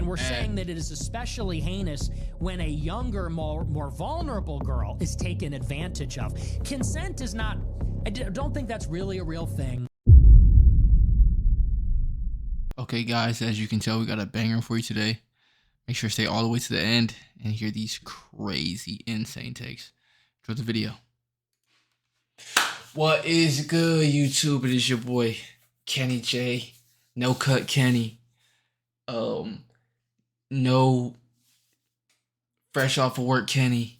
we're saying that it is especially heinous when a younger, more vulnerable girl is taken advantage of. Consent is not, I don't think that's really a real thing. Okay, guys, as you can tell, we got a banger for you today. Make sure to stay all the way to the end and hear these crazy, insane takes. Enjoy the video. What is good, YouTube? It is your boy, Kenny J. No Cut Kenny. No fresh off of work Kenny.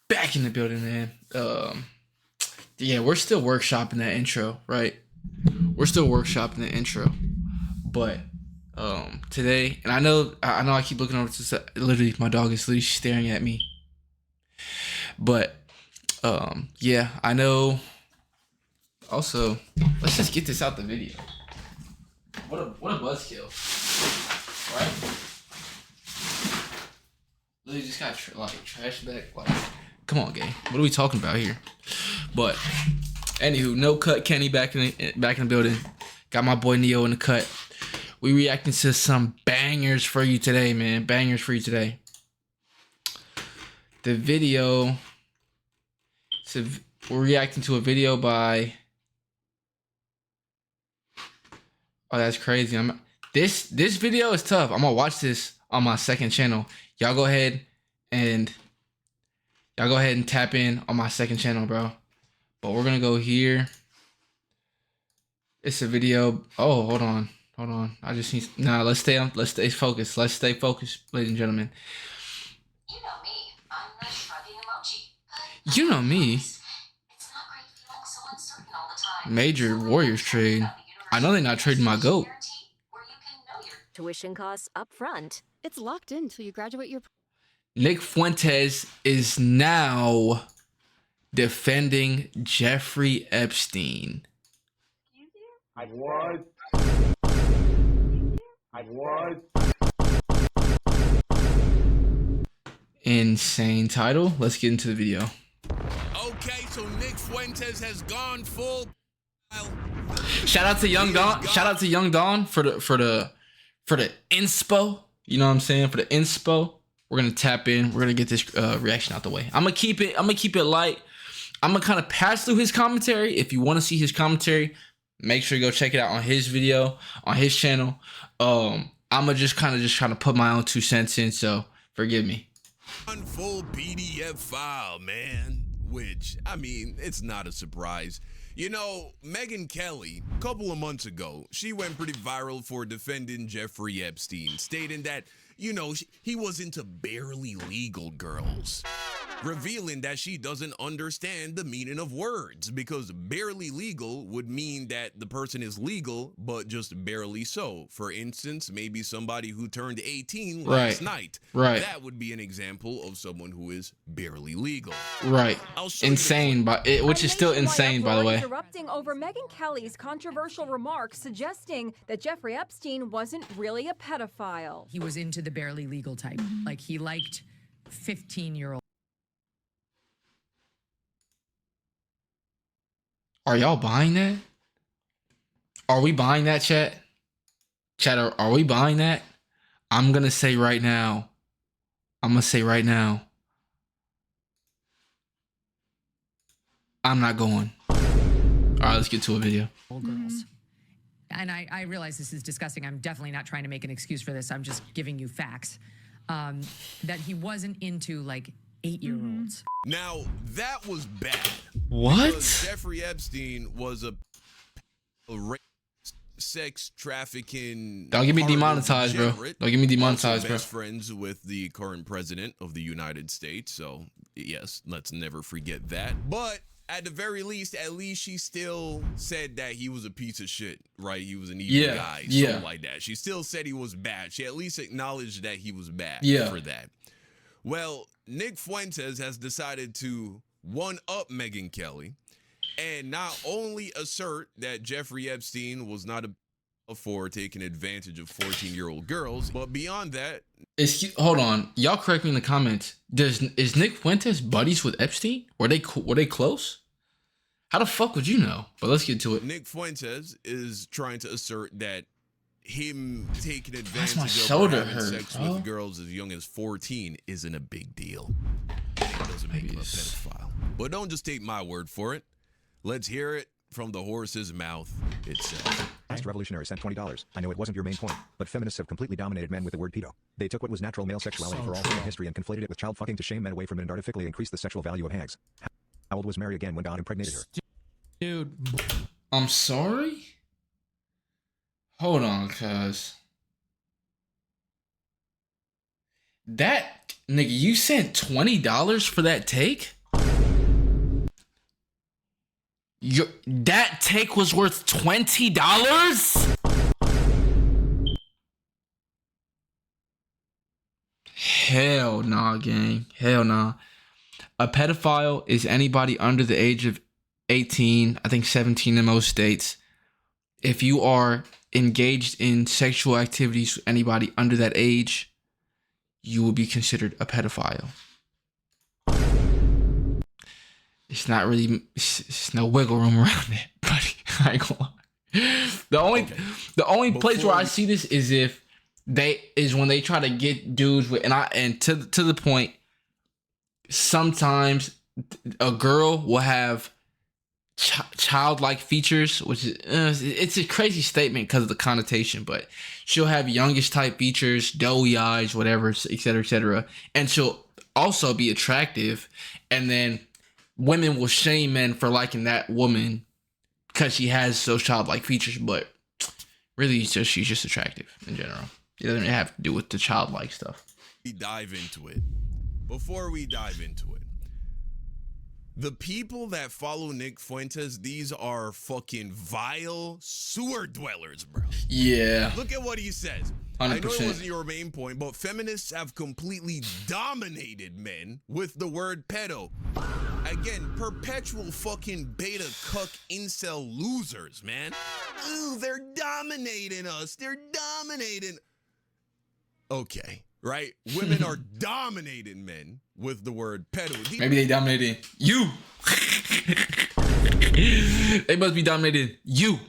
Back in the building, man. Yeah, we're still workshopping that intro, right? We're still workshopping the intro. But today, and I know I keep looking over to literally my dog is literally staring at me. But yeah, I know. Also, let's just get this out the video. What a buzzkill, right? Literally just got trash back. Like, come on, gang. What are we talking about here? But anywho, No Cut Kenny back in the building. Got my boy Neo in the cut. We reacting to some bangers for you today, man. Bangers for you today. The video. So we're reacting to a video by. Oh, that's crazy. This video is tough. I'm gonna watch this on my second channel. Y'all go ahead and tap in on my second channel, bro. But we're gonna go here. It's a video. Oh, hold on. I just need. Nah, let's stay focused. Let's stay focused, ladies and gentlemen. You know me. I'm the shrugging emoji. You know me. It's not great feeling so uncertain all the time. Major Warriors trade. I know they're not trading my GOAT. Tuition costs up front. It's locked in till you graduate your... Nick Fuentes is now defending Jeffrey Epstein. What? Insane title. Let's get into the video. Okay, so Nick Fuentes has gone full. Shout out to Young Don. Shout out to Young Don for the inspo. You know what I'm saying? For the inspo. We're gonna tap in. We're gonna get this reaction out the way. I'm gonna keep it light. I'm gonna kind of pass through his commentary. If you want to see his commentary, make sure you go check it out on his video, on his channel. I'm gonna just kind of put my own 2 cents in. So forgive me. One full PDF file, man. Which, I mean, it's not a surprise. You know, Megyn Kelly, a couple of months ago, she went pretty viral for defending Jeffrey Epstein, stating that, you know, he was into barely legal girls, revealing that she doesn't understand the meaning of words, because barely legal would mean that the person is legal, but just barely so. For instance, maybe somebody who turned 18 last night. Right. That would be an example of someone who is barely legal. Right. Insane, which is still insane, by the way. Interrupting over Megyn Kelly's controversial remarks suggesting that Jeffrey Epstein wasn't really a pedophile. He was into the barely legal type. Like, he liked 15-year-old. Are y'all buying that? Are we buying that, chat? Chat, are we buying that? I'm gonna say right now. I'm not going. All right, let's get to a video. Girls. And I realize this is disgusting. I'm definitely not trying to make an excuse for this. I'm just giving you facts. That he wasn't into, like, 8-year-olds. Now, that was bad. What? Because Jeffrey Epstein was a sex trafficking. Don't get me demonetized, bro. Don't get me demonetized, bro. Best friends with the current president of the United States. So, yes, let's never forget that. But at the very least, at least she still said that he was a piece of shit, right? He was an evil guy, something like that. She still said he was bad. She at least acknowledged that he was bad for that. Well, Nick Fuentes has decided to one-up Megyn Kelly and not only assert that Jeffrey Epstein was not for taking advantage of 14-year-old girls, but beyond that... Hold on. Y'all correct me in the comments. Is Nick Fuentes buddies with Epstein? Were they close? How the fuck would you know? But let's get to it. Nick Fuentes is trying to assert that him taking advantage my of or shoulder having hurt, sex bro? with girls as young as 14 isn't a big deal. It doesn't make him a pedophile. But don't just take my word for it. Let's hear it from the horse's mouth itself. Last revolutionary sent $20. I know it wasn't your main point, but feminists have completely dominated men with the word pedo. They took what was natural male sexuality for all human history and conflated it with child fucking to shame men away from it and artificially increase the sexual value of hags. How old was Mary again when God impregnated her? Dude, I'm sorry? Hold on, cuz. That, nigga, you sent $20 for that take? That take was worth $20? Hell nah, gang. Hell nah. A pedophile is anybody under the age of 18, I think 17 in most states. If you are engaged in sexual activities with anybody under that age, you will be considered a pedophile. It's not really, it's no wiggle room around it, buddy. I ain't gonna lie. The only place where I see this is when they try to get dudes with, and to the point, sometimes a girl will have childlike features, which is it's a crazy statement because of the connotation, but she'll have youngish type features, doughy eyes, whatever, etc., and she'll also be attractive, and then women will shame men for liking that woman because she has those childlike features, but really she's just attractive in general. It doesn't have to do with the childlike stuff. Before we dive into it, the people that follow Nick Fuentes, these are fucking vile sewer dwellers, bro. Yeah. Look at what he says. 100%. I know it wasn't your main point, but feminists have completely dominated men with the word pedo. Again, perpetual fucking beta cuck incel losers, man. Ooh, they're dominating us. They're dominating. Okay, right? Women are dominating men with the word pedo. Maybe they dominated you. They must be dominating you,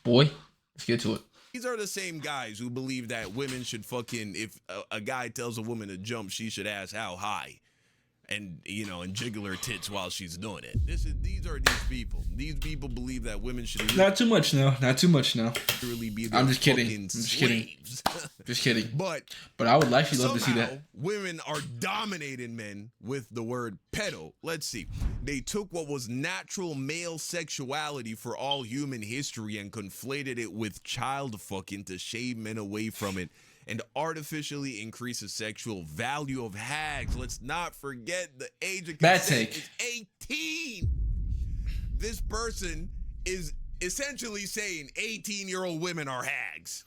boy. Let's get to it. These are the same guys who believe that women should fucking, if a guy tells a woman to jump, she should ask how high. And, you know, and jiggle her tits while she's doing it. These are these people. These people believe that women should Not too much now. Not too much now. literally be I'm their just kidding. fucking I'm just kidding. slaves. Just kidding. But I would actually love to see somehow, that. women are dominating men with the word pedo. Let's see. They took what was natural male sexuality for all human history and conflated it with child fucking to shame men away from it and artificially increase the sexual value of hags. Let's not forget the age of Bad consent take. is 18. This person is essentially saying 18-year-old women are hags.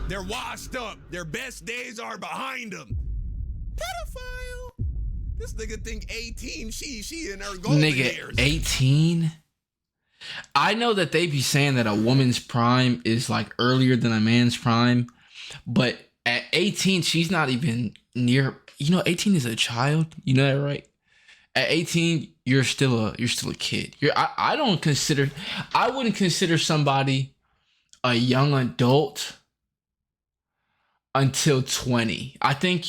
They're washed up. Their best days are behind them. Pedophile. This nigga think 18, she in her golden years. 18? I know that they be saying that a woman's prime is like earlier than a man's prime, but at 18, she's not even near, 18 is a child. You know that, right? At 18, you're still a kid. I wouldn't consider somebody a young adult until 20. I think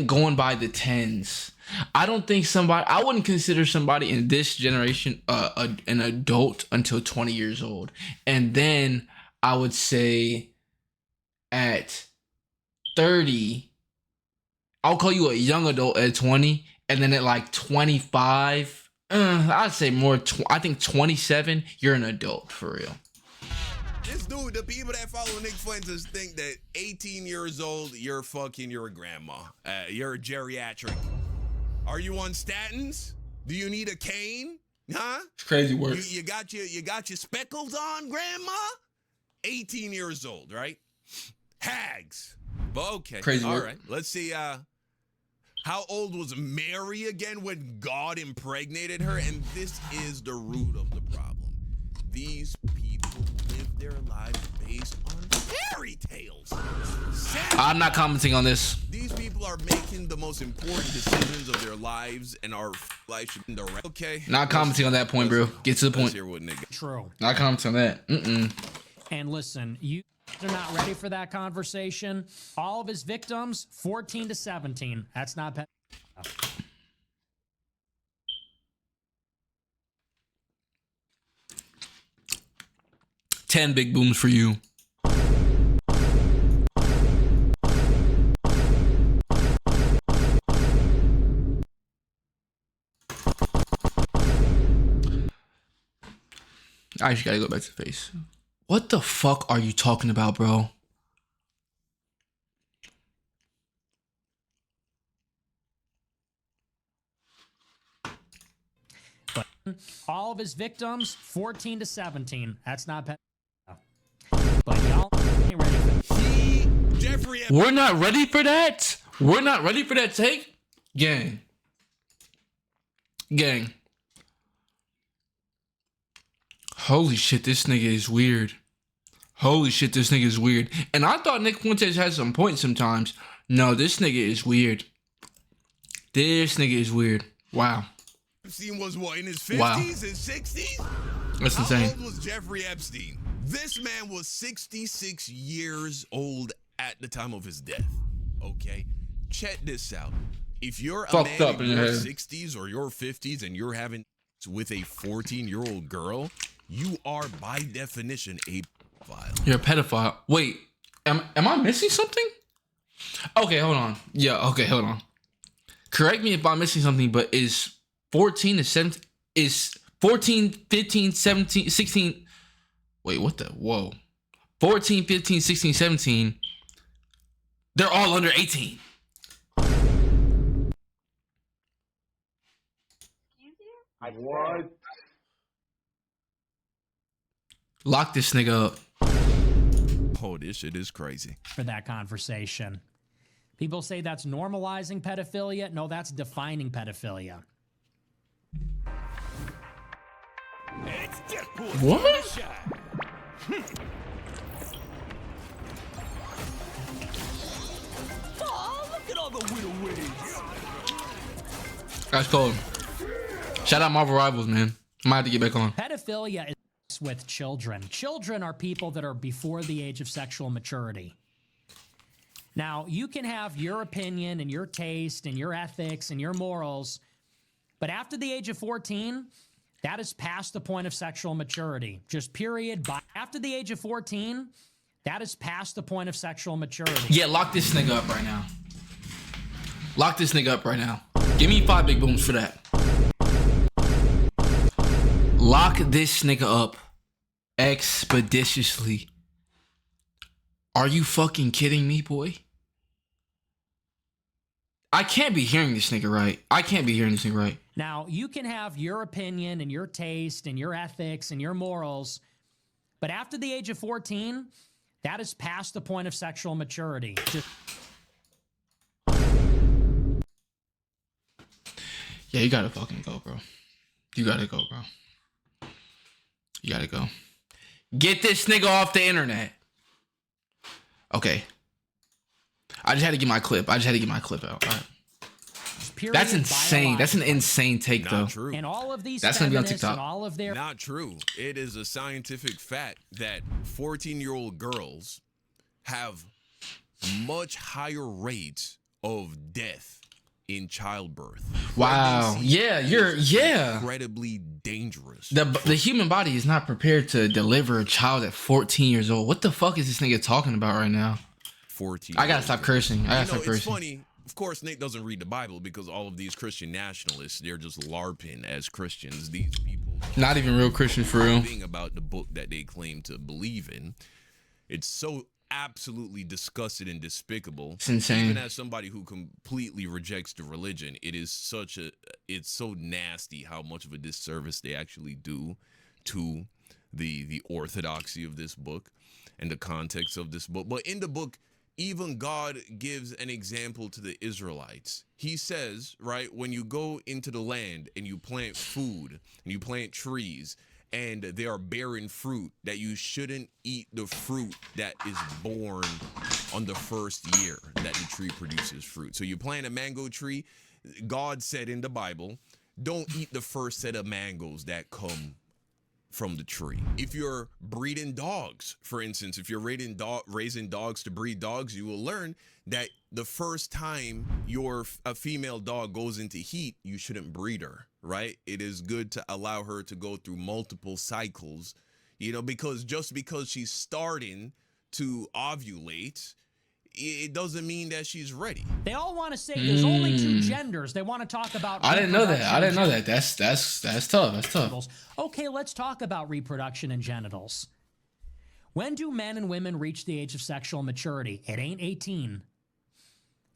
going by the 10s. I wouldn't consider somebody in this generation an adult until 20 years old. And then I would say at 30, I'll call you a young adult at 20. And then at like 25, I'd say more. I think 27, you're an adult for real. This dude, the people that follow Nick Fuentes think that 18 years old, you're a grandma. You're a geriatric. Are you on statins? Do you need a cane? Huh? It's crazy work. You got your speckles on, grandma? 18 years old, right? Hags. But okay. Crazy All work. right. Let's see. How old was Mary again when God impregnated her? And this is the root of the problem. These people live their lives based on fairy tales. I'm not commenting on this. These people are making the most important decisions of their lives, and our life should be direct. Okay. Not commenting on that point, bro. Get to the Let's point. hear what nigga. true. Not commenting on that. And listen, you They're not ready for that conversation. All of his victims, 14 to 17. That's not pet. 10 big booms for you. I actually gotta go back to the face. What the fuck are you talking about, bro? All of his victims, 14 to 17. That's not pet. But y'all ain't ready for Jeffrey We're not ready for that? We're not ready for that take? Gang. Gang. Holy shit, this nigga is weird. Holy shit, this nigga is weird. And I thought Nick Fuentes had some points sometimes. No, this nigga is weird. This nigga is weird. Wow. Epstein was what, in his 50s Wow. and 60s? That's How insane. old was Jeffrey Epstein? This man was 66 years old at the time of his death. Okay? Check this out. If you're a Fucked man up in in your your head. 60s or your 50s and you're having with a 14-year-old girl, you are by definition a pedophile. You're a pedophile. Wait, am I missing something? Okay, hold on. Yeah, okay, hold on. Correct me if I'm missing something, but is 14 to 17, is 14, 15, 17, 16, wait, what the, whoa. 14, 15, 16, 17, they're all under 18. What? Lock this nigga up. Oh, this shit is crazy. for that conversation. People say that's normalizing pedophilia. No, that's defining pedophilia. What? That's cold. Shout out Marvel Rivals, man. I might have to get back on. Pedophilia is with children. Children are people that are before the age of sexual maturity. Now, you can have your opinion and your taste and your ethics and your morals, but after the age of 14, that is past the point of sexual maturity. Just period. After the age of 14, that is past the point of sexual maturity. Yeah, lock this nigga up right now. Lock this nigga up right now. Give me 5 big booms for that. Lock this nigga up expeditiously. Are you fucking kidding me, boy? I can't be hearing this nigga right. I can't be hearing this nigga right. Now, you can have your opinion and your taste and your ethics and your morals, but after the age of 14, that is past the point of sexual maturity. Yeah, you gotta fucking go, bro. You gotta go, bro. You gotta go. Get this nigga off the internet. Okay. I just had to get my clip. I just had to get my clip out. All right. Period, That's insane. That's an biologically. insane take, though. Not true. And all of these That's gonna be on feminists TikTok. and all of their Not true. It is a scientific fact that 14-year-old girls have much higher rates of death in childbirth. Wow. Pregnancy Yeah, is yeah. incredibly dangerous. The human body is not prepared to deliver a child at 14 years old. What the fuck is this nigga talking about right now? 14. I gotta stop cursing. I gotta stop It's cursing. funny. Of course, Nate doesn't read the Bible because all of these Christian nationalists, they're just LARPing as Christians. These people Not even real Christians for real. thing about the book that they claim to believe in. It's so absolutely disgusting and despicable. It's insane. Even as somebody who completely rejects the religion, it's so nasty how much of a disservice they actually do to the orthodoxy of this book and the context of this book. But in the book, even God gives an example to the Israelites. He says, right, when you go into the land and you plant food and you plant trees and they are bearing fruit, that you shouldn't eat the fruit that is born on the first year that the tree produces fruit. So you plant a mango tree, God said in the Bible, don't eat the first set of mangoes that come from the tree. If you're breeding dogs, for instance, if you're raising dogs to breed dogs, you will learn that the first time a female dog goes into heat, you shouldn't breed her, right? It is good to allow her to go through multiple cycles, because just because she's starting to ovulate, it doesn't mean that she's ready. They all want to say there's only two genders. They want to talk about I didn't know that. reproduction I didn't know and that. That's tough. That's tough. genitals. Okay, let's talk about reproduction and genitals. When do men and women reach the age of sexual maturity? It ain't 18.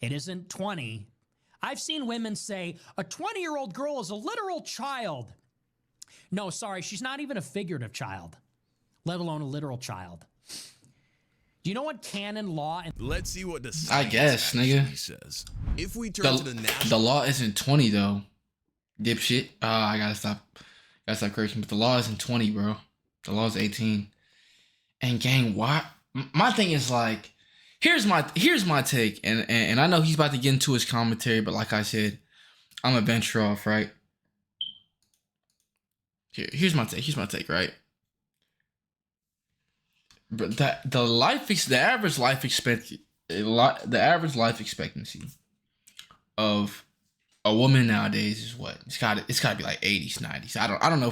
It isn't 20. I've seen women say a 20-year-old girl is a literal child. No, sorry, she's not even a figurative child, let alone a literal child. Do you know what canon law and Let's see what the I guess, nigga. actually says. If we turn to the The national law isn't 20 though. Dipshit. I gotta stop cursing. But the law isn't 20, bro. The law is 18. And gang, why? My thing is like, here's my take, and I know he's about to get into his commentary, but like I said, I'm a venture off, right? Here's my take, right? But the average life expectancy of a woman nowadays is what? It's got to be like 80s, 90s. I don't know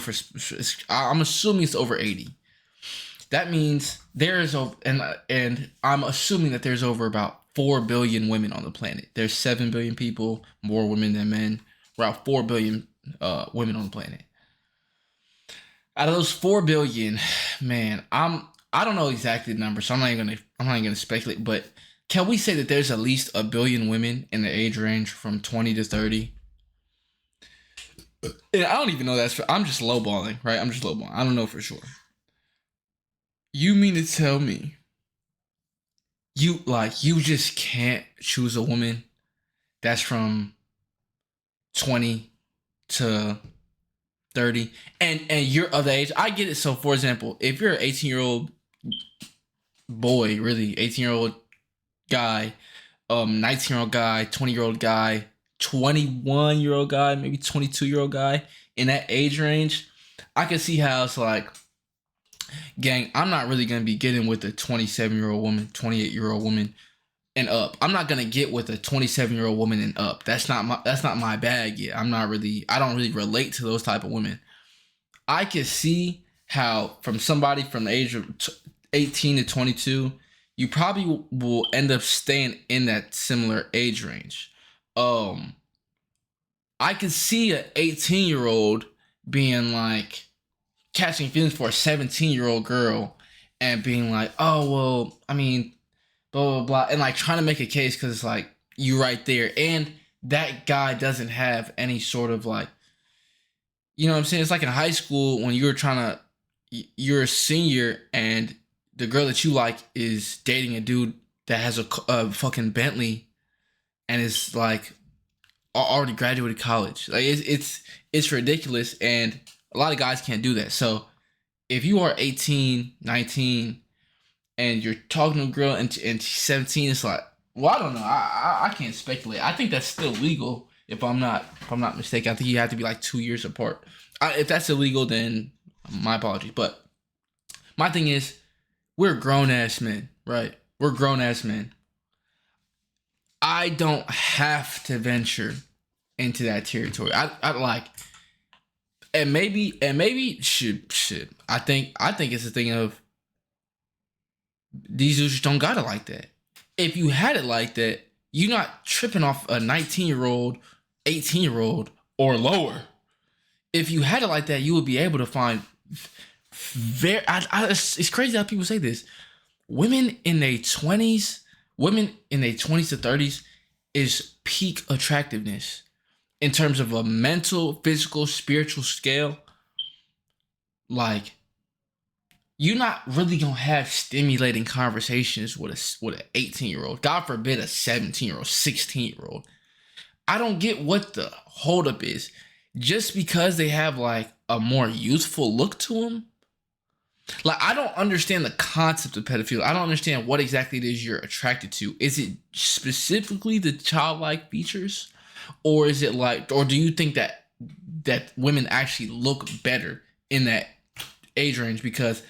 I'm assuming it's over 80. That means and I'm assuming that there's over about 4 billion women on the planet. There's 7 billion people, more women than men. Around 4 billion women on the planet. Out of those 4 billion, man, I don't know exactly the number, so I'm not even gonna speculate. But can we say that there's at least 1 billion women in the age range from 20 to 30? And I don't even know I'm just lowballing, right? I'm just lowballing. I don't know for sure. You mean to tell me you just can't choose a woman that's from 20 to 30 and you're of the age? I get it. So for example, if you're an 18-year-old boy, really 18-year-old guy, 19-year-old guy, 20-year-old guy, 21-year-old guy, maybe 22-year-old guy in that age range, I can see how it's like, gang, I'm not really going to be getting with a 27-year-old woman, 28-year-old woman and up. I'm not going to get with a 27-year-old woman and up. That's not my bag yet. I don't really relate to those type of women. I can see how from somebody from the age of 18 to 22, you probably will end up staying in that similar age range. I could see an 18-year-old being like catching feelings for a 17-year-old girl and being like, oh, well, I mean, blah, blah, blah. And like trying to make a case because it's like you right there. And that guy doesn't have any sort of like, you know what I'm saying? It's like in high school when you're a senior and the girl that you like is dating a dude that has a fucking Bentley and is like already graduated college. Like it's ridiculous, and a lot of guys can't do that. So if you are 18, 19 and you're talking to a girl and she's 17, it's like, well, I don't know. I can't speculate. I think that's still legal if I'm not mistaken. I think you have to be like 2 years apart. If that's illegal, then my apologies. But my thing is, we're grown ass men, right? We're grown ass men. I don't have to venture into that territory. I like, and maybe shit. I think it's a thing of these dudes just don't got it like that. If you had it like that, you're not tripping off a 19-year-old, 18-year-old, or lower. If you had it like that, you would be able to find it's crazy how people say this. Women in their 20s to 30s is peak attractiveness in terms of a mental, physical, spiritual scale. Like, you're not really gonna have stimulating conversations with an 18-year-old. God forbid a 17-year-old, 16-year-old. I don't get what the holdup is. Just because they have like a more youthful look to them. Like, I don't understand the concept of pedophilia. I don't understand what exactly it is you're attracted to. Is it specifically the childlike features? Or is it like, or do you think that women actually look better in that age range because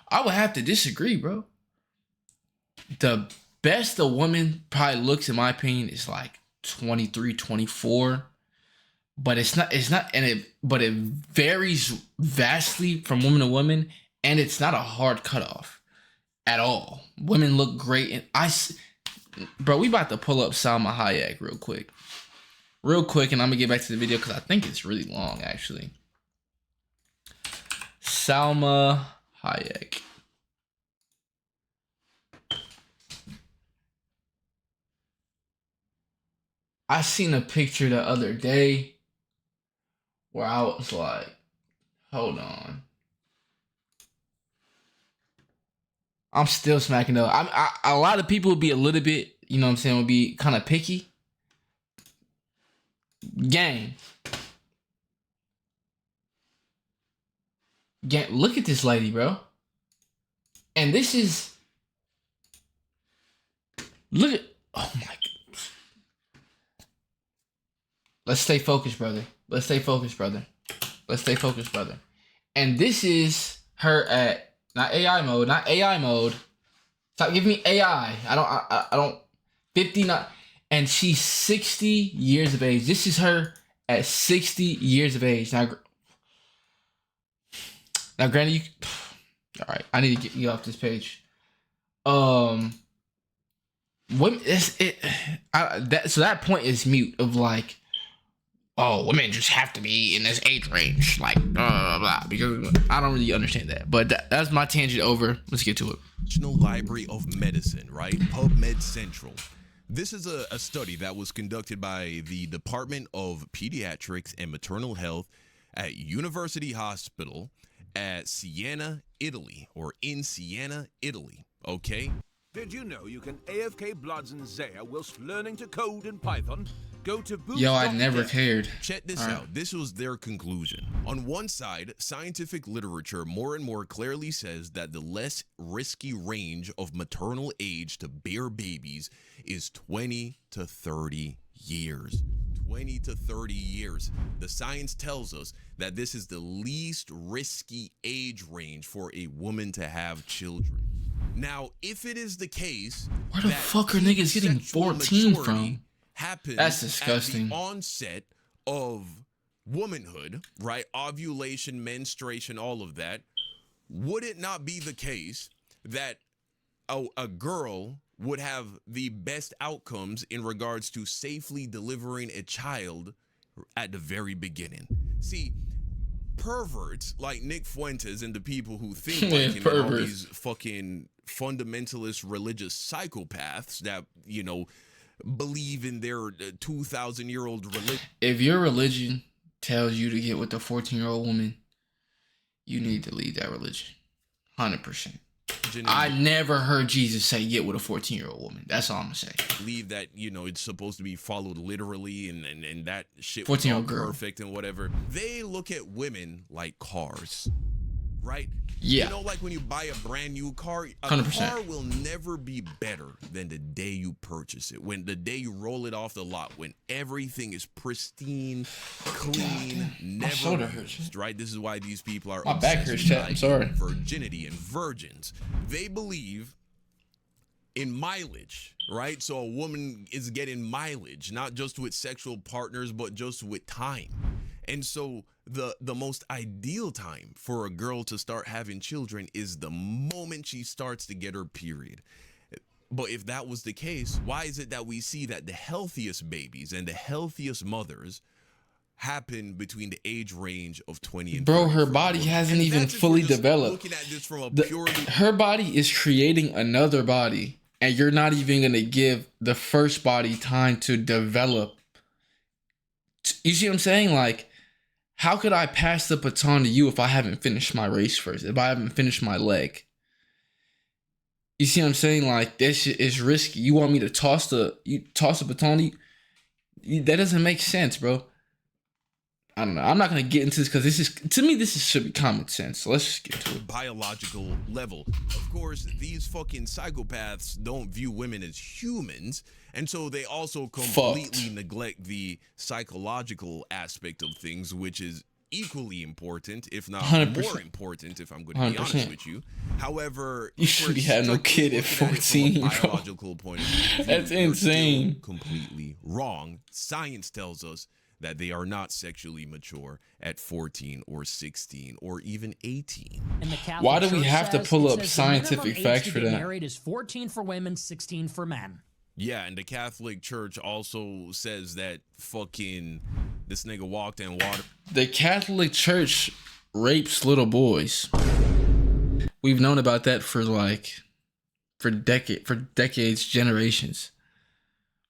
I would have to disagree, bro. The best a woman probably looks, in my opinion, is like 23, 24. But it's not, but it varies vastly from woman to woman, and it's not a hard cutoff at all. Women look great, and bro, we about to pull up Salma Hayek real quick, and I'm gonna get back to the video because I think it's really long, actually. Salma Hayek. I seen a picture the other day where I was like, hold on. I'm still smacking though. A lot of people would be a little bit, you know what I'm saying, would be kind of picky. Gang, look at this lady, bro. And this is, look at, oh my God. Let's stay focused, brother. Let's stay focused, brother. Let's stay focused, brother. And this is her at, not AI mode. Stop giving me AI. I don't, 59. And she's 60 years of age. This is her at 60 years of age. Now granted, you, all right, I need to get you off this page. Women, so that point is mute of like, oh, women just have to be in this age range, like blah, blah, blah, because I don't really understand that. But that's my tangent over. Let's get to it. National Library of Medicine, right? PubMed Central. This is a study that was conducted by the Department of Pediatrics and Maternal Health at University Hospital at Siena, Italy, or in Siena, Italy. Okay. Did you know you can AFK Bloods and Zaya whilst learning to code in Python? Go to boost. Yo, I never cared. Check this out. This was their conclusion. On one side, scientific literature more and more clearly says that the less risky range of maternal age to bear babies is 20 to 30 years. 20 to 30 years. The science tells us that this is the least risky age range for a woman to have children. Now, if it is the case, where the fuck are niggas getting 14 from? That's disgusting. At the onset of womanhood, right? Ovulation, menstruation, all of that. Would it not be the case that a girl would have the best outcomes in regards to safely delivering a child at the very beginning? See, perverts like Nick Fuentes and the people who think like him and all these fucking fundamentalist religious psychopaths that, you know, believe in their 2,000-year-old religion. If your religion tells you to get with a 14-year-old woman, you need to leave that religion. 100%. I never heard Jesus say get with a 14-year-old woman. That's all I'm gonna say. Believe that, you know, it's supposed to be followed literally and that shit was 14-year-old girl. Perfect and whatever. They look at women like cars, right? Yeah. You know, like when you buy a brand new car, a 100%. car will never be better than the day you purchase it. When the day you roll it off the lot, when everything is pristine, clean, never used, right? This is why these people are my back hurts, chat. I'm sorry. Virginity and virgins. They believe in mileage, right? So a woman is getting mileage, not just with sexual partners, but just with time. And so the most ideal time for a girl to start having children is the moment she starts to get her period. But if that was the case, why is it that we see that the healthiest babies and the healthiest mothers happen between the age range of 20 and 30? Bro, her body hasn't even fully developed. Looking at this from a purely her body is creating another body, and you're not even gonna give the first body time to develop. You see what I'm saying? Like, how could I pass the baton to you if I haven't finished my race first? If I haven't finished my leg? You see what I'm saying? Like, this shit is risky. You want me to toss the baton? That doesn't make sense, bro. I don't know. I'm not gonna get into this because this should be common sense. So let's just get to it. Biological level. Of course, these fucking psychopaths don't view women as humans, and so they also completely neglect the psychological aspect of things, which is equally important, if not 100%. more important, if I'm going to be honest 100%. with you. However, You if should we're be having no strictly kid at looking it from a 14, bro. biological point of view, That's you're still insane. completely wrong. Science tells us that they are not sexually mature at 14 or 16 or even 18. And the Catholic Why do we Church have to says- pull it up says the minimum scientific age facts to for get that? Married is 14 for women, 16 for men. Yeah, and the Catholic Church also says that fucking this nigga walked in water. The Catholic Church rapes little boys. We've known about that for decades, generations.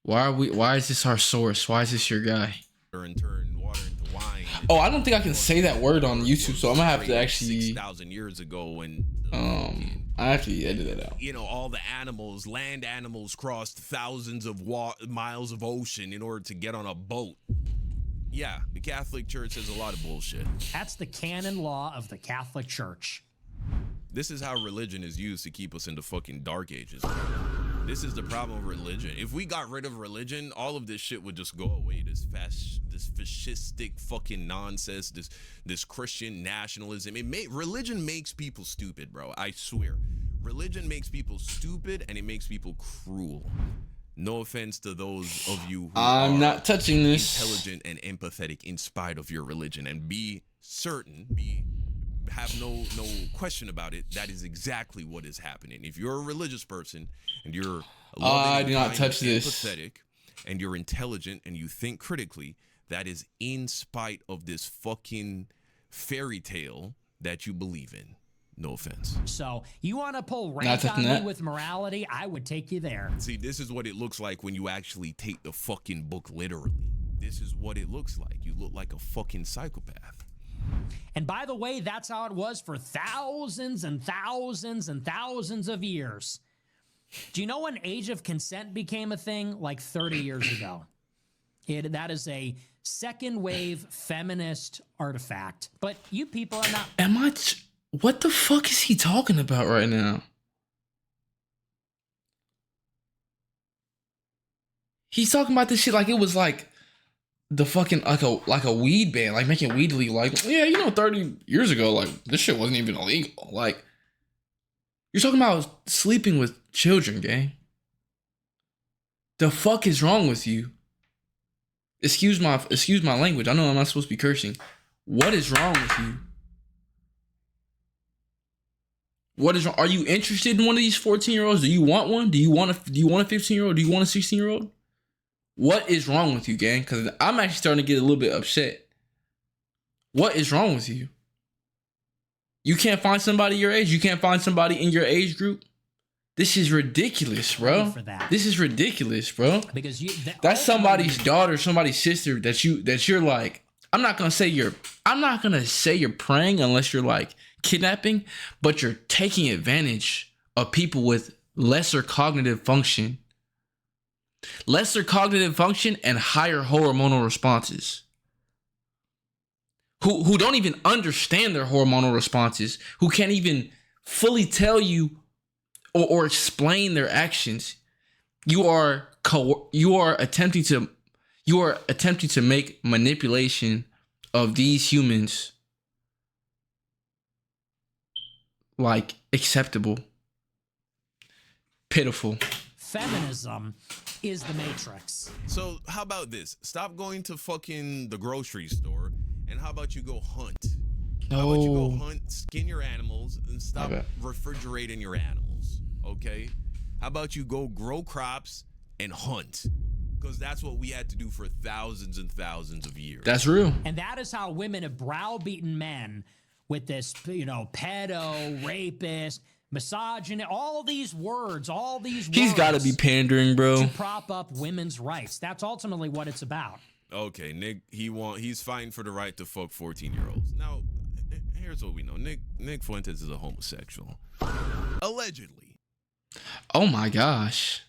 Why is this our source? Why is this your guy? And turn water into wine. Oh, I don't think I can say that word on YouTube, so I'm gonna have to actually 6,000 years ago when I have to edit it out. you know, all the animals, land animals, crossed thousands of miles of ocean in order to get on a boat. Yeah, the Catholic Church has a lot of bullshit. That's the canon law of the Catholic Church. This is how religion is used to keep us in the fucking dark ages. This is the problem with religion. If we got rid of religion, all of this shit would just go away. This fascistic fucking nonsense, this Christian nationalism. Religion makes people stupid, bro. I swear. Religion makes people stupid and it makes people cruel. No offense to those of you who I'm are not touching this. intelligent and empathetic in spite of your religion, and be certain, have no question about it. That is exactly what is happening. If you're a religious person and you're I loving, do not kind, touch and this. empathetic, and you're intelligent and you think critically, that is in spite of this fucking fairy tale that you believe in. No offense. So you want to pull Not rank touching on me that. with morality? I would take you there. See, this is what it looks like when you actually take the fucking book literally. This is what it looks like. You look like a fucking psychopath. And by the way, that's how it was for thousands and thousands and thousands of years. Do you know when age of consent became a thing? Like 30 years ago. That is a second wave feminist artifact. But you people are not. What the fuck is he talking about right now? He's talking about this shit like it was like the fucking like a weed ban, like making weed illegal. Like, yeah, 30 years ago, like this shit wasn't even illegal. Like, you're talking about sleeping with children, gang. The fuck is wrong with you? Excuse my language. I know I'm not supposed to be cursing. What is wrong with you? What is wrong? Are you interested in one of these 14-year-olds? Do you want one? Do you want a 15-year-old? Do you want a 16-year-old? What is wrong with you, gang? Because I'm actually starting to get a little bit upset. What is wrong with you? You can't find somebody your age? You can't find somebody in your age group? This is ridiculous, bro. For that. This is ridiculous, bro. Because That's somebody's daughter, somebody's sister that you're like, I'm not gonna say you're praying unless you're like kidnapping, but you're taking advantage of people with lesser cognitive function and higher hormonal responses. Who don't even understand their hormonal responses, who can't even fully tell you or explain their actions. You are attempting to make manipulation of these humans like acceptable, pitiful. feminism is the matrix. So how about this? Stop going to fucking the grocery store, and how about you go hunt? How about you go hunt, skin your animals, and stop refrigerating your animals, okay? How about you go grow crops and hunt? Because that's what we had to do for thousands and thousands of years. That's real. And that is how women have browbeaten men with this, pedo, rapist, misogynist, all these words. He's got to be pandering, bro. to prop up women's rights. That's ultimately what it's about. Okay, Nick, he's fighting for the right to fuck 14-year-olds. Now, here's what we know. Nick Fuentes is a homosexual. Allegedly. Oh my gosh.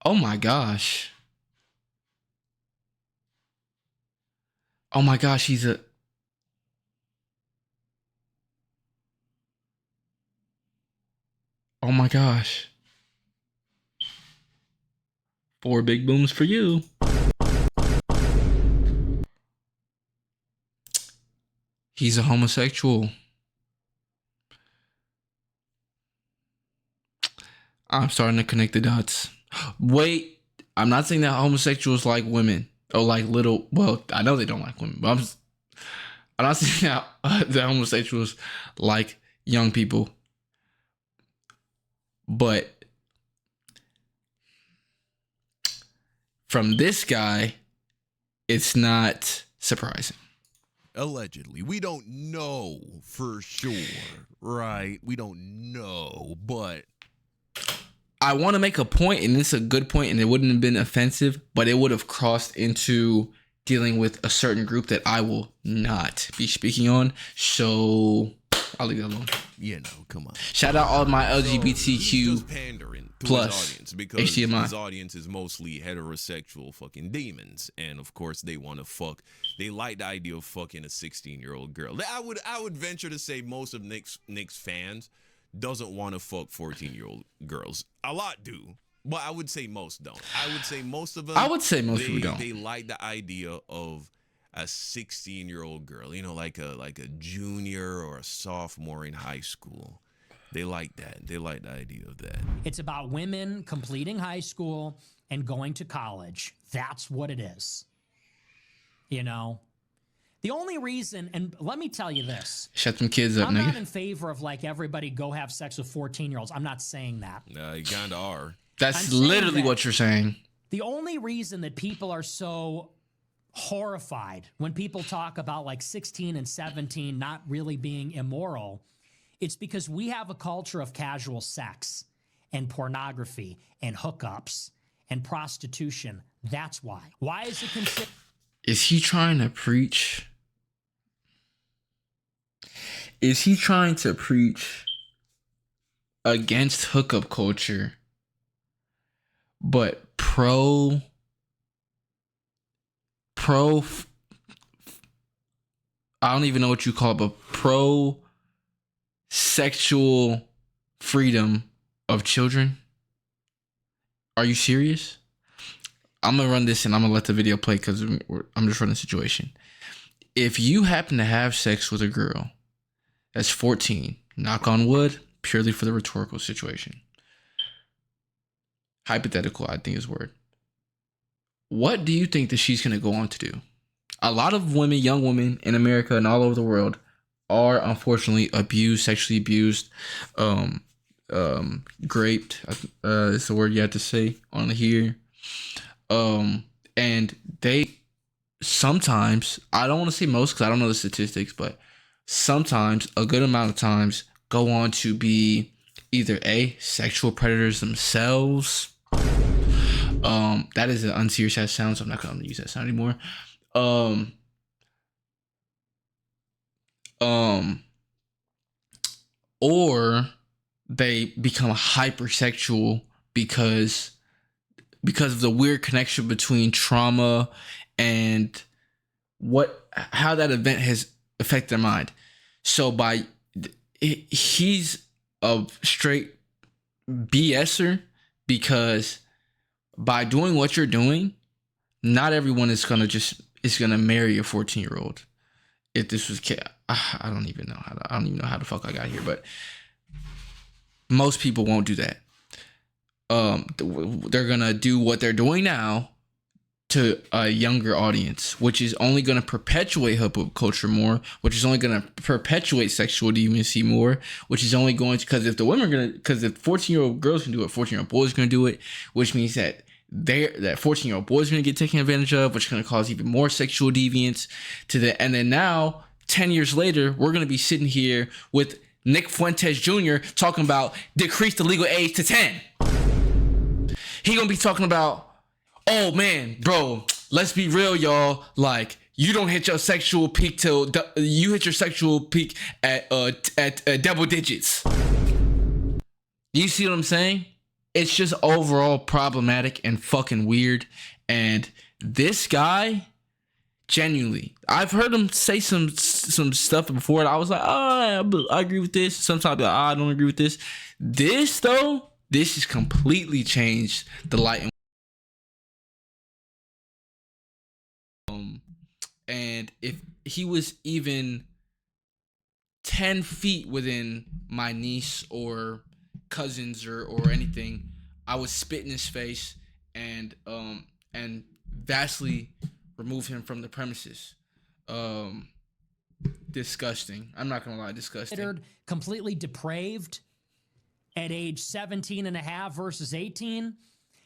Oh my gosh. Oh my gosh, he's a... Oh my gosh. 4 big booms for you. He's a homosexual. I'm starting to connect the dots. Wait, I'm not saying that homosexuals like women or like little. Well, I know they don't like women, but I'm not saying that homosexuals like young people. But from this guy, it's not surprising. Allegedly. We don't know for sure, right? We don't know, but I want to make a point, and it's a good point, and it wouldn't have been offensive, but it would have crossed into dealing with a certain group that I will not be speaking on. So I'll leave it alone. you know, come on. Shout out all my So, he's LGBTQ just pandering to plus his audience because HDMI. his audience is mostly heterosexual fucking demons, and of course they want to fuck. They like the idea of fucking a 16-year-old girl. I would venture to say most of Knicks fans doesn't want to fuck 14-year-old girls. A lot do, but I would say most don't. I would say most of them. I would say most people don't. They like the idea of a 16-year-old girl, you know, like a junior or a sophomore in high school. They like that. They like the idea of that. It's about women completing high school and going to college. That's what it is. You know? The only reason, and let me tell you this. Shut them kids up, I'm not nigga. in favor of like everybody go have sex with 14-year-olds. I'm not saying that. You kind of are. That's I'm saying literally that- what you're saying. The only reason that people are so horrified when people talk about like 16 and 17 not really being immoral, it's because we have a culture of casual sex and pornography and hookups and prostitution. That's why. Why is it considered? Is he trying to preach? Is he trying to preach against hookup culture, but pro I don't even know what you call it, but pro sexual freedom of children? Are you serious? I'm gonna run this and I'm gonna let the video play because I'm just running the situation. If you happen to have sex with a girl that's 14, knock on wood, purely for the rhetorical situation. Hypothetical, I think is word. What do you think that she's gonna go on to do? A lot of women, young women in America and all over the world are unfortunately abused, sexually abused, raped. It's the word you have to say on here. And they sometimes, I don't want to say most because I don't know the statistics, but sometimes a good amount of times go on to be either sexual predators themselves. That is an unserious ass sound, so I'm not going to use that sound anymore. Or they become hypersexual because of the weird connection between trauma and how that event has affected their mind. So he's a straight BSer because by doing what you're doing, not everyone is gonna marry a 14-year-old. If this was I don't even know how the fuck I got here, but most people won't do that. They're gonna do what they're doing now to a younger audience, which is only gonna perpetuate hookup culture more, which is only gonna perpetuate sexual deviancy more, which is only going to, because if 14-year-old girls can do it, 14-year-old boys are gonna do it, which means that that 14-year-old boys are gonna get taken advantage of, which is gonna cause even more sexual deviance and then now 10 years later, we're gonna be sitting here with Nick Fuentes Jr. talking about decrease the legal age to 10. He gonna be talking about, oh man, bro, let's be real, y'all. Like, you don't hit your sexual peak till you hit your sexual peak at double digits. You see what I'm saying? It's just overall problematic and fucking weird. And this guy, genuinely, I've heard him say some stuff before, and I was like, oh, I agree with this. Sometimes I'll be like, I don't agree with this. This has completely changed the light. And if he was even 10 feet within my niece or cousins or anything, I would spit in his face and vastly remove him from the premises. Disgusting. I'm not gonna lie, disgusting. Considered completely depraved at age 17 and a half versus 18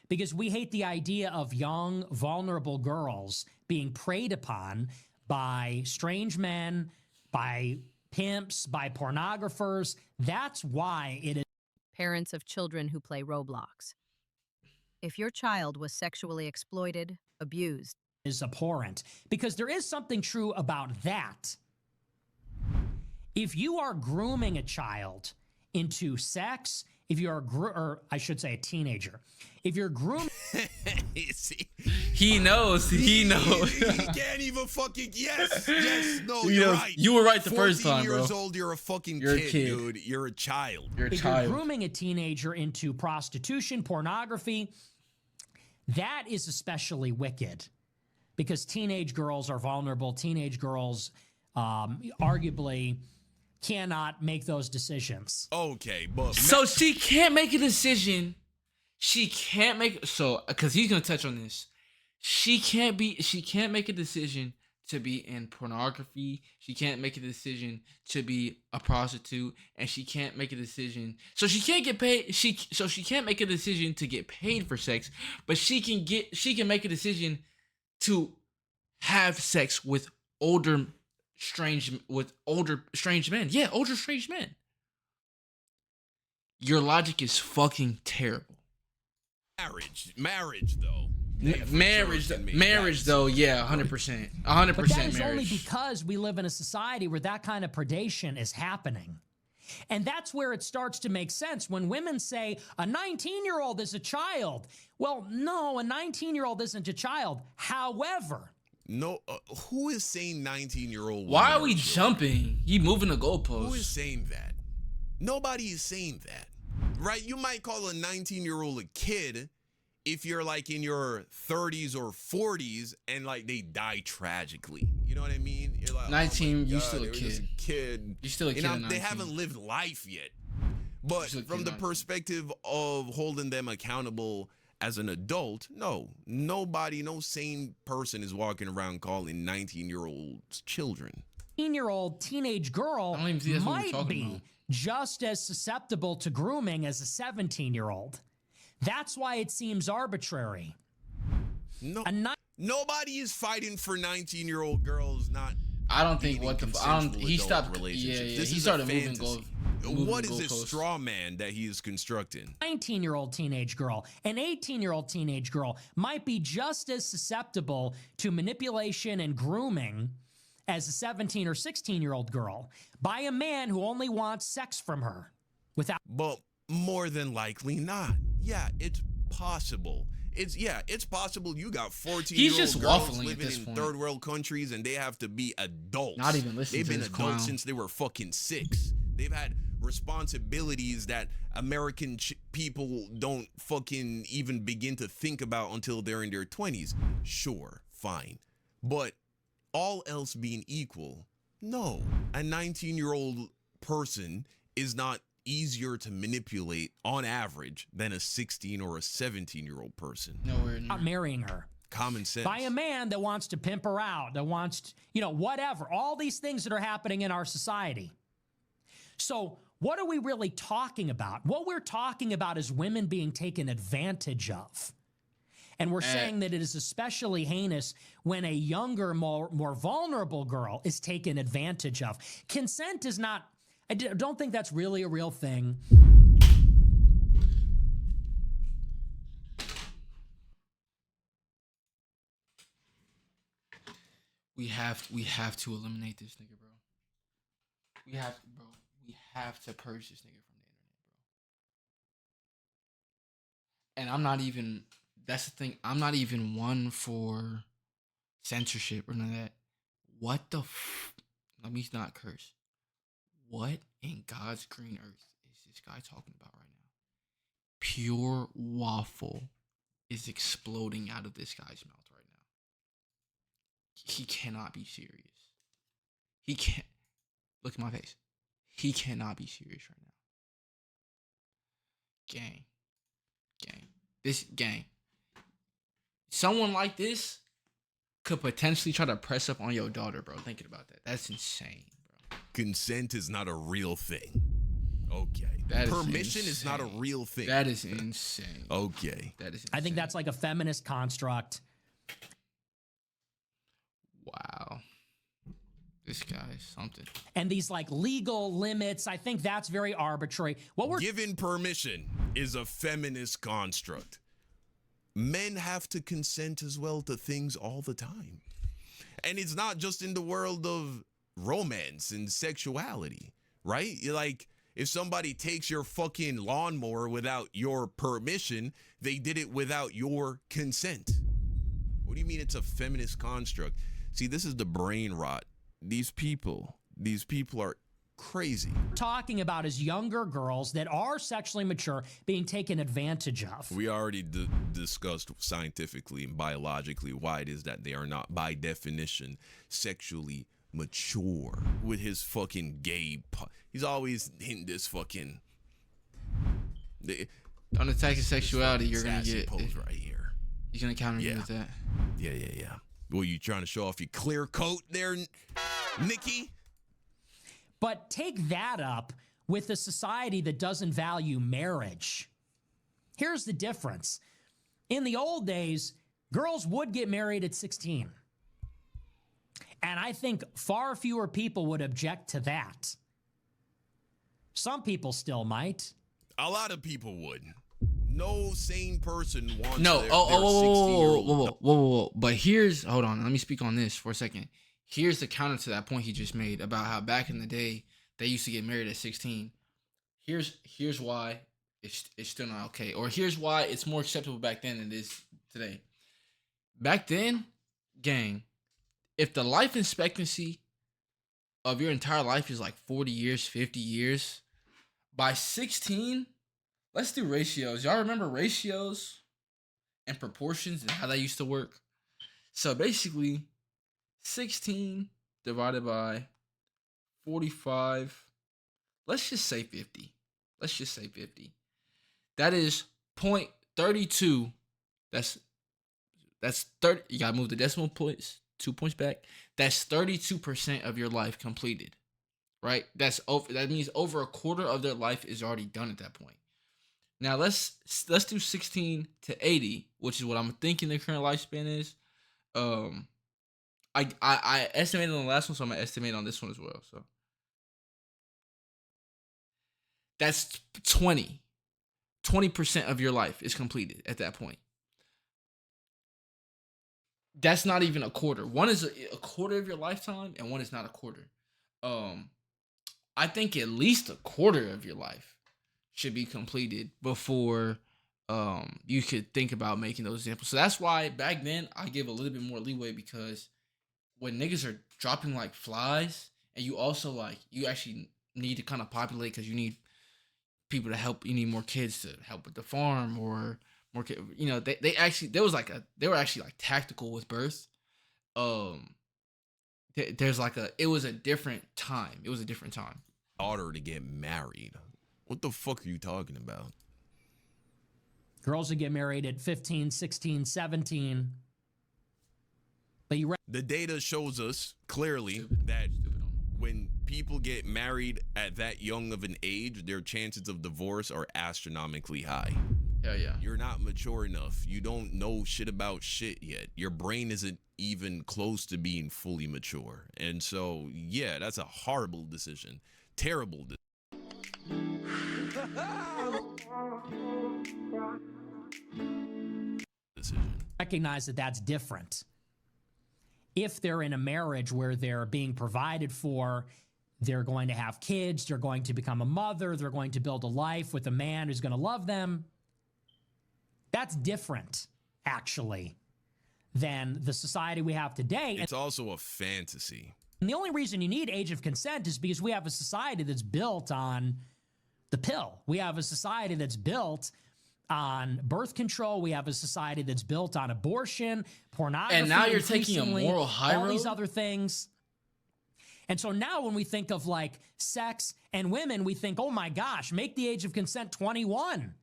because we hate the idea of young, vulnerable girls being preyed upon by strange men, by pimps, by pornographers. That's why it is Parents of children who play Roblox. If your child was sexually exploited, abused, abhorrent, because there is something true about that. If you are grooming a child into sex, if you're or I should say a teenager, if you're grooming He knows. He knows. He can't even fucking no, He you're knows. right. You were right the first time, 14 bro. years old, you're a fucking You're a kid, kid. dude. You're a child. You're a if child. you're grooming a teenager into prostitution, pornography, that is especially wicked because teenage girls are vulnerable. Teenage girls arguably cannot make those decisions. Okay, but So she can't make a decision. She can't make because he's gonna touch on this. She can't make a decision to be in pornography. She can't make a decision to be a prostitute, and she can't make a decision. So she can't get paid. She can't make a decision to get paid for sex, but she can make a decision to have sex with older strange men. Yeah, older strange men. Your logic is fucking terrible. marriage though. Yeah, for Marriage, sure can make marriage that. though, yeah, 100%, 100% But that is only marriage. because we live in a society where that kind of predation is happening. And that's where it starts to make sense when women say a 19-year-old is a child. Well, no, a 19-year-old isn't a child. However, No, who is saying 19-year-old? Why are we jumping? You moving the goalposts. Who is saying that? Nobody is saying that, right? You might call a 19-year-old a kid if you're like in your 30s or 40s and like they die tragically. You know what I mean? You're like 19, oh my you God, still a they were just kid. Kid. You still a kid You know, at they 19. haven't lived life yet. But still a from kid the at 19. perspective of holding them accountable as an adult, no sane person is walking around calling 19-year-olds children. 18-year-old teenage girl I don't even think that's what we're might talking be about. just as susceptible to grooming as a 17-year-old. That's why it seems arbitrary. No, A ni- nobody is fighting for 19-year-old girls not. I don't think being what in the I don't. consensual He adult stopped. relationships. Yeah, This he is a started moving fantasy. goal. What is this goalposts. straw man that he is constructing? 19-year-old teenage girl, an 18-year-old teenage girl might be just as susceptible to manipulation and grooming as a 17 or 16-year-old girl by a man who only wants sex from her without But more than likely not. Yeah, it's possible. It's possible you got 14-year-old He's just girls waffling at living this in point. third world countries and they have to be adults. Not even listening They've to been this adults clown. since they were fucking 6. They've had responsibilities that American people don't fucking even begin to think about until they're in their 20s. Sure, fine. But all else being equal, no. A 19-year-old person is not easier to manipulate on average than a 16 or a 17-year-old person. Nowhere near. marrying her. Common sense. By a man that wants to pimp her out, that wants, whatever, all these things that are happening in our society. So, what are we really talking about? What we're talking about is women being taken advantage of. And we're saying that it is especially heinous when a younger, more vulnerable girl is taken advantage of. Consent is not, I don't think that's really a real thing. We have to eliminate this nigga, bro. We have to purge this nigga from the internet, bro. And I'm not even. That's the thing. I'm not even one for censorship or none of that. What the? Let me not curse. What in God's green earth is this guy talking about right now? Pure waffle is exploding out of this guy's mouth right now. He cannot be serious. He can't. Look at my face. he cannot be serious right now. Gang. This gang. Someone like this could potentially try to press up on your daughter, bro. Thinking about that. That's insane, bro. Consent is not a real thing. Okay. That is Permission is not a insane. real thing. That is insane. Okay. That is insane. I think that's like a feminist construct. Wow. This guy is something. And these like legal limits, I think that's very arbitrary. What we're Given permission is a feminist construct. Men have to consent as well to things all the time. And it's not just in the world of romance and sexuality, right? Like, if somebody takes your fucking lawnmower without your permission, they did it without your consent. What do you mean it's a feminist construct? See, this is the brain rot. These people are crazy. talking about is younger girls that are sexually mature being taken advantage of. We already discussed scientifically and biologically why it is that they are not, by definition, sexually mature. With his fucking gay, he's always hitting this fucking. On attacking sexuality, you're gonna sassy get pose right here. You're gonna counter me with that. Yeah. Well, you trying to show off your clear coat there, Nikki? But take that up with a society that doesn't value marriage. Here's the difference. In the old days, girls would get married at 16. And I think far fewer people would object to that. Some people still might. A lot of people would. No sane person wants No. their, Whoa. But hold on. Let me speak on this for a second. Here's the counter to that point he just made about how back in the day they used to get married at 16. Here's why it's still not okay, or here's why it's more acceptable back then than it is today. Back then, gang, if the life expectancy of your entire life is like 40 years, 50 years, by 16, let's do ratios. Y'all remember ratios and proportions and how that used to work? So basically, 16 divided by 45. Let's just say 50. That is 0.32. That's 30. You gotta move the decimal points 2 points back. That's 32% of your life completed. Right? That means over a quarter of their life is already done at that point. Now let's do 16 to 80, which is what I'm thinking the current lifespan is. I estimated on the last one, so I'm gonna estimate on this one as well. So that's 20% of your life is completed at that point. That's not even a quarter. One is a quarter of your lifetime, and one is not a quarter. I think at least a quarter of your life should be completed before you could think about making those examples. So that's why back then I give a little bit more leeway, because when niggas are dropping like flies, and you also like, you actually need to kind of populate because you need people to help. You need more kids to help with the farm, or more kids. You know, they were actually like tactical with birth. It was a different time. Order to get married. What the fuck are you talking about? Girls that get married at 15, 16, 17. But the data shows us clearly that when people get married at that young of an age, their chances of divorce are astronomically high. Hell yeah. You're not mature enough. You don't know shit about shit yet. Your brain isn't even close to being fully mature. And so, yeah, that's a horrible decision. Terrible decision. Recognize that that's different. If they're in a marriage where they're being provided for, they're going to have kids, they're going to become a mother, they're going to build a life with a man who's going to love them, that's different, actually, than the society we have today. It's also a fantasy. And the only reason you need age of consent is because we have a society that's built on the pill. We have a society that's built on birth control. We have a society that's built on abortion, pornography. And now you're taking a moral high all road? these other things. And so now when we think of like sex and women, we think, oh my gosh, make the age of consent 21.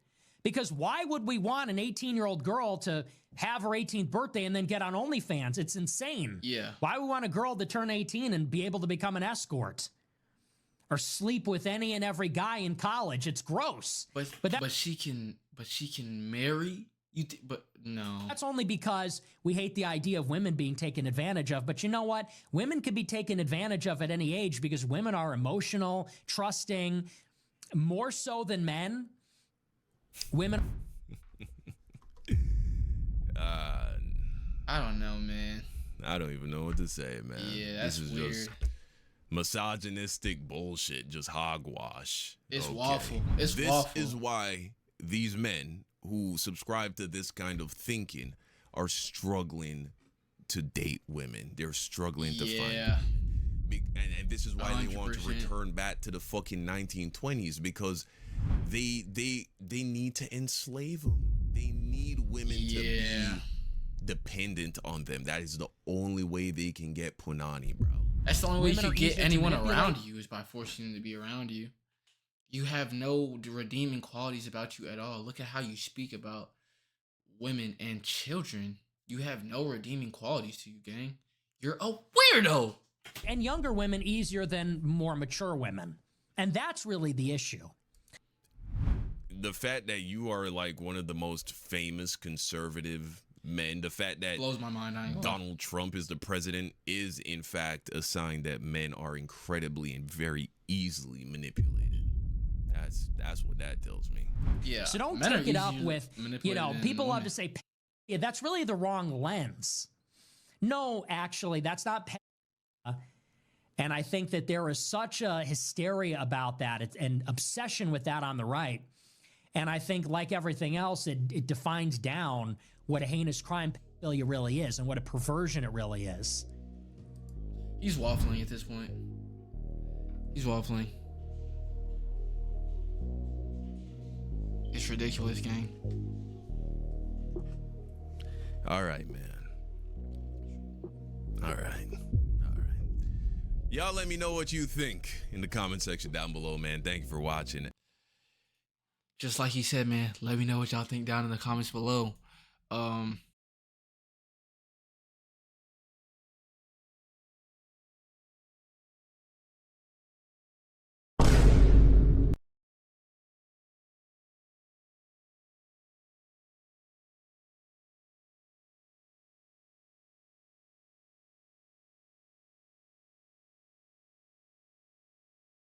Because why would we want an 18-year-old girl to have her 18th birthday and then get on OnlyFans? It's insane. Yeah. Why would we want a girl to turn 18 and be able to become an escort? Or sleep with any and every guy in college? It's gross. But she can marry you. But no. That's only because we hate the idea of women being taken advantage of. But you know what? Women can be taken advantage of at any age because women are emotional, trusting, more so than men. Women. I don't know, man. I don't even know what to say, man. Yeah, that's this is weird. just misogynistic bullshit, just hogwash. It's Okay. waffle. It's this waffle. is why these men who subscribe to this kind of thinking are struggling to date women. They're struggling to find Yeah. and this is why they want to 100%. return back to the fucking 1920s, because they need to enslave them. They need women to Yeah. be dependent on them. That is the only way they can get punani, bro. That's the only way you Women are can get easier to anyone manipulate. around you is by forcing them to be around you. You have no redeeming qualities about you at all. Look at how you speak about women and children. You have no redeeming qualities to you, gang. You're a weirdo. And younger women easier than more mature women. And that's really the issue. The fact that you are like one of the most famous conservative men, the fact that Blows my mind. I ain't gonna lie. Donald Trump is the president is in fact a sign that men are incredibly and very easily manipulated. That's what that tells me. Yeah. So don't men are take it up easier with, manipulated than people love women. to say, yeah, that's really the wrong lens. No, actually, that's not. And I think that there is such a hysteria about that and obsession with that on the right. And I think, like everything else, it defines down what a heinous crime pedophilia really is and what a perversion it really is. He's waffling at this point. He's waffling. It's ridiculous, gang. All right, man. All right. Y'all let me know what you think in the comment section down below, man. Thank you for watching. Just like he said, man, let me know what y'all think down in the comments below.